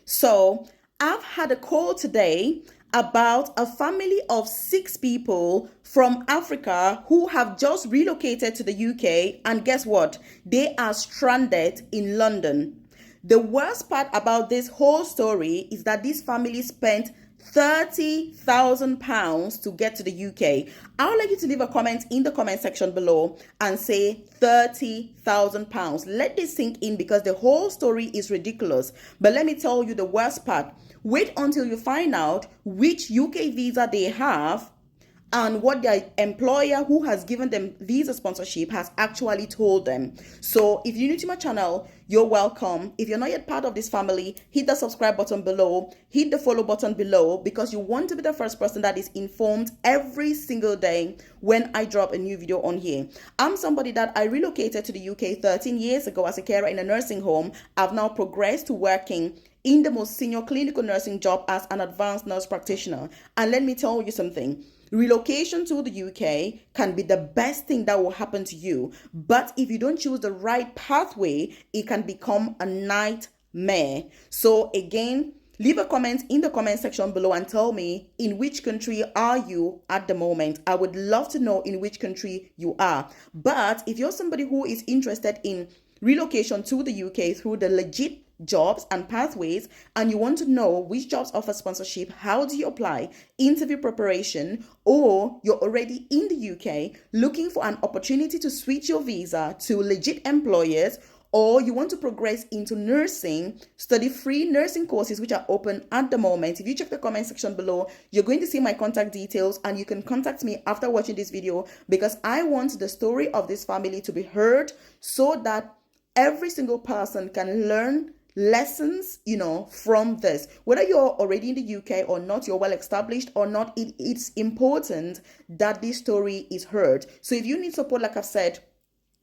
So I've had a call today about a family of 6 people from Africa who have just relocated to the UK. And guess what? They are stranded in London. The worst part about this whole story is that this family spent £30,000 to get to the UK. I would like you to leave a comment in the comment section below and say £30,000. Let this sink in because the whole story is ridiculous. But let me tell you the worst part. Wait until you find out which UK visa they have and what their employer who has given them visa sponsorship has actually told them. So if you're new to my channel, you're welcome. If you're not yet part of this family, hit the subscribe button below, hit the follow button below, because you want to be the first person that is informed every single day when I drop a new video on here. I'm somebody that I relocated to the UK 13 years ago as a carer in a nursing home. I've now progressed to working in the most senior clinical nursing job as an advanced nurse practitioner. And let me tell you something. Relocation to the UK can be the best thing that will happen to you. But if you don't choose the right pathway, it can become a nightmare. So again, leave a comment in the comment section below and tell me in which country are you at the moment. I would love to know in which country you are. But if you're somebody who is interested in relocation to the UK through the legit jobs and pathways, and you want to know which jobs offer sponsorship, how do you apply, interview preparation, or you're already in the UK looking for an opportunity to switch your visa to legit employers, or you want to progress into nursing, study free nursing courses which are open at the moment. If you check the comment section below, you're going to see my contact details and you can contact me after watching this video, because I want the story of this family to be heard so that every single person can learn lessons, from this. Whether you're already in the UK or not, you're well established or not, it's important that this story is heard. So if you need support, like I've said,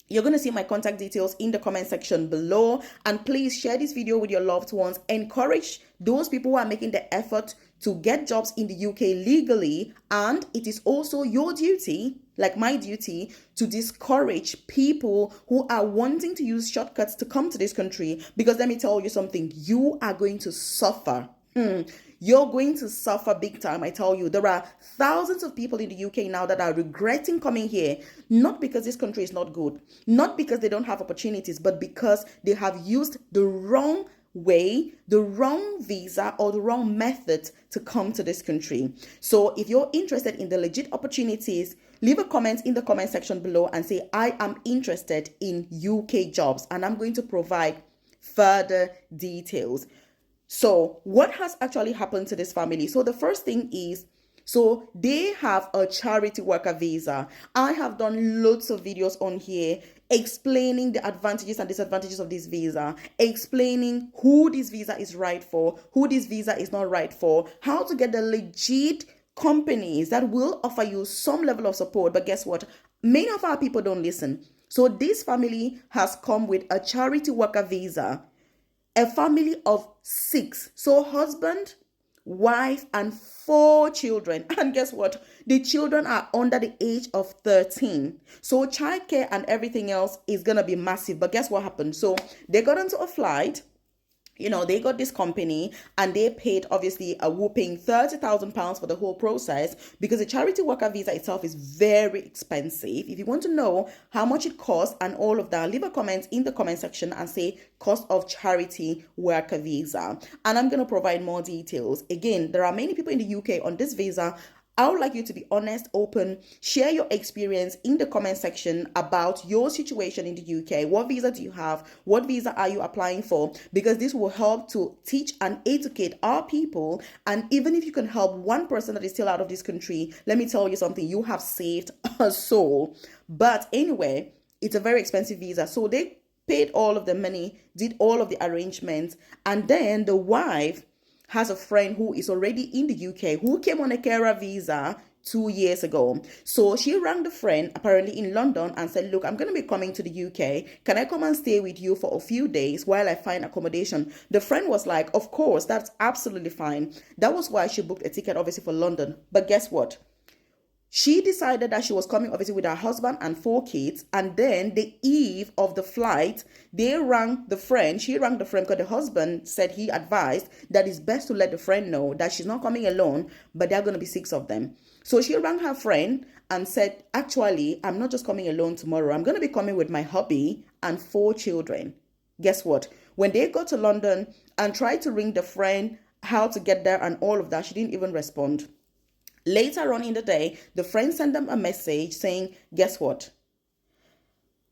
you're going to see my contact details in the comment section below. And please share this video with your loved ones. Encourage those people who are making the effort to get jobs in the UK legally. And it is also your duty, like my duty, to discourage people who are wanting to use shortcuts to come to this country. Because let me tell you something, you are going to suffer. You're going to suffer big time, I tell you. There are thousands of people in the UK now that are regretting coming here, not because this country is not good, not because they don't have opportunities, but because they have used the wrong way, the wrong visa, or the wrong method to come to this country. So if you're interested in the legit opportunities, leave a comment in the comment section below and say, I am interested in UK jobs, and I'm going to provide further details. So what has actually happened to this family? So the first thing is, so they have a charity worker visa. I have done loads of videos on here explaining the advantages and disadvantages of this visa, explaining who this visa is right for, who this visa is not right for, how to get the legit companies that will offer you some level of support. But guess what? Many of our people don't listen. So this family has come with a charity worker visa. A family of 6. So husband, wife, and 4 children. And guess what? The children are under the age of 13. So childcare and everything else is going to be massive. But guess what happened? So they got onto a flight. They got this company and they paid obviously a whooping £30,000 for the whole process, because the charity worker visa itself is very expensive. If you want to know how much it costs and all of that, leave a comment in the comment section and say cost of charity worker visa. And I'm going to provide more details. Again, there are many people in the UK on this visa. I would like you to be honest, open, share your experience in the comment section about your situation in the UK. What visa do you have? What visa are you applying for? Because this will help to teach and educate our people. And even if you can help one person that is still out of this country, let me tell you something, you have saved a soul. But anyway, it's a very expensive visa. So they paid all of the money, did all of the arrangements, and then the wife has a friend who is already in the UK who came on a carer visa 2 years ago. So she rang the friend apparently in London and said, look, I'm going to be coming to the UK. Can I come and stay with you for a few days while I find accommodation? The friend was like, of course, that's absolutely fine. That was why she booked a ticket obviously for London. But guess what? She decided that she was coming obviously with her husband and 4 kids. And then the eve of the flight, they rang the friend. She rang the friend because the husband said he advised that it's best to let the friend know that she's not coming alone, but there are going to be 6 of them. So she rang her friend and said, actually, I'm not just coming alone tomorrow. I'm going to be coming with my hubby and 4 children. Guess what? When they got to London and tried to ring the friend, how to get there and all of that, she didn't even respond. Later on in the day, the friend sent them a message saying, guess what?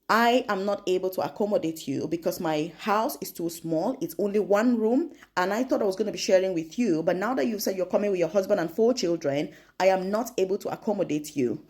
I am not able to accommodate you because my house is too small. It's only 1 room. And I thought I was going to be sharing with you. But now that you've said you're coming with your husband and 4 children, I am not able to accommodate you.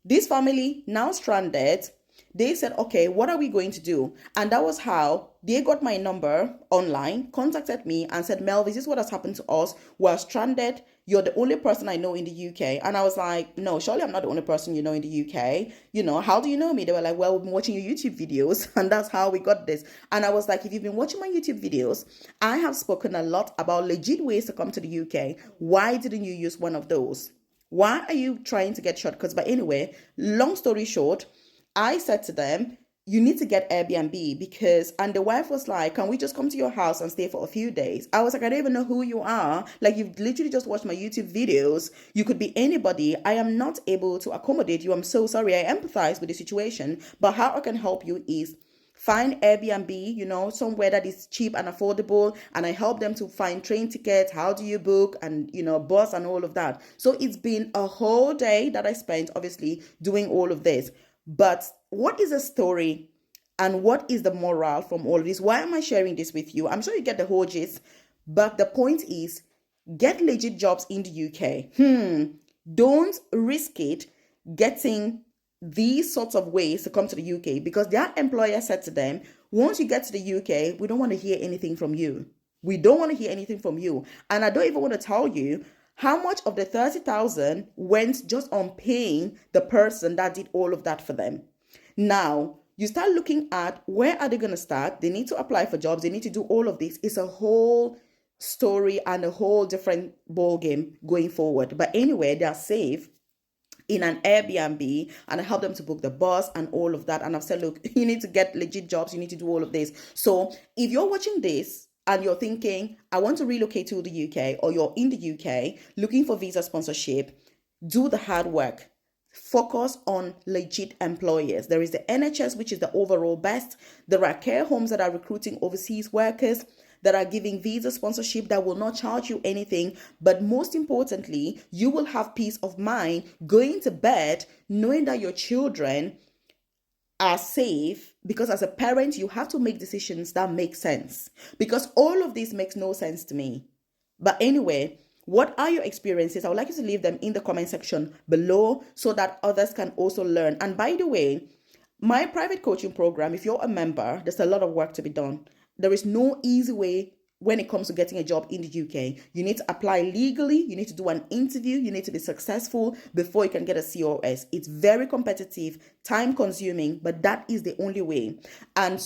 This family now stranded. They said, okay, what are we going to do? And that was how they got my number online, contacted me and said, Mel, this is what has happened to us. We're stranded. You're the only person I know in the UK. And I was like, no, surely I'm not the only person you know in the UK. How do you know me? They were like, well, we've been watching your YouTube videos. And that's how we got this. And I was like, if you've been watching my YouTube videos, I have spoken a lot about legit ways to come to the UK. Why didn't you use one of those? Why are you trying to get shortcuts? But anyway, long story short, I said to them, you need to get Airbnb and the wife was like, can we just come to your house and stay for a few days? I was like, I don't even know who you are. Like, you've literally just watched my YouTube videos. You could be anybody. I am not able to accommodate you. I'm so sorry. I empathize with the situation, but how I can help you is find Airbnb, somewhere that is cheap and affordable. And I help them to find train tickets. How do you book? And, bus and all of that. So it's been a whole day that I spent obviously doing all of this. But what is the story and what is the moral from all of this? Why am I sharing this with you? I'm sure you get the whole gist, but the point is, get legit jobs in the UK. Don't risk it getting these sorts of ways to come to the UK because their employer said to them, once you get to the UK, we don't want to hear anything from you. We don't want to hear anything from you. And I don't even want to tell you how much of the 30,000 went just on paying the person that did all of that for them. Now, you start looking at where are they going to start? They need to apply for jobs. They need to do all of this. It's a whole story and a whole different ball game going forward. But anyway, they are safe in an Airbnb and I help them to book the bus and all of that. And I've said, look, you need to get legit jobs. You need to do all of this. So if you're watching this, and you're thinking, I want to relocate to the UK, or you're in the UK looking for visa sponsorship, do the hard work. Focus on legit employers. There is the NHS, which is the overall best. There are care homes that are recruiting overseas workers that are giving visa sponsorship that will not charge you anything. But most importantly, you will have peace of mind going to bed knowing that your children are safe, because as a parent, you have to make decisions that make sense, because all of this makes no sense to me. But anyway, what are your experiences? I would like you to leave them in the comment section below so that others can also learn. And by the way, my private coaching program, if you're a member, there's a lot of work to be done. There is no easy way when it comes to getting a job in the UK. You need to apply legally. You need to do an interview. You need to be successful before you can get a COS. It's very competitive, time consuming, but that is the only way. And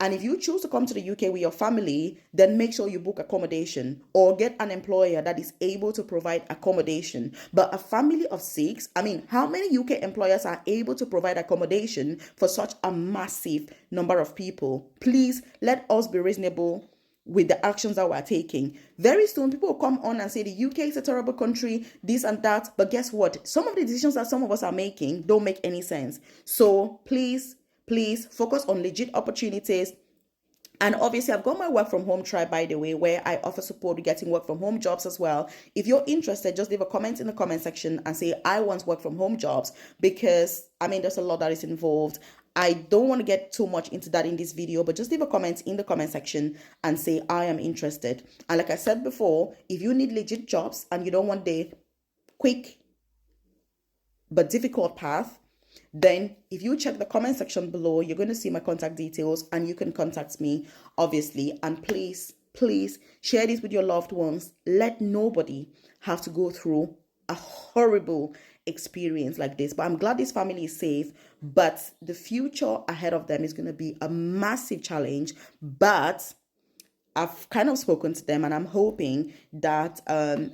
if you choose to come to the UK with your family, then make sure you book accommodation or get an employer that is able to provide accommodation. But a family of 6, how many UK employers are able to provide accommodation for such a massive number of people? Please, let us be reasonable with the actions that we're taking. Very soon, people will come on and say the UK is a terrible country, this and that. But guess what? Some of the decisions that some of us are making don't make any sense. So please focus on legit opportunities. And obviously, I've got my work from home tribe, by the way, where I offer support to getting work from home jobs as well. If you're interested, just leave a comment in the comment section and say, I want work from home jobs, because there's a lot that is involved. I don't want to get too much into that in this video, but just leave a comment in the comment section and say, I am interested. And like I said before, if you need legit jobs and you don't want the quick but difficult path, then if you check the comment section below, you're going to see my contact details and you can contact me, obviously. And please share this with your loved ones. Let nobody have to go through a horrible experience like this. But I'm glad this family is safe, but the future ahead of them is going to be a massive challenge. But I've kind of spoken to them and I'm hoping that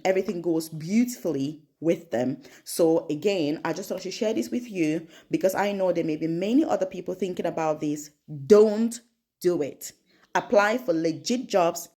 everything goes beautifully with them. So again, I just thought I should share this with you because I know there may be many other people thinking about this. Don't do it. Apply for legit jobs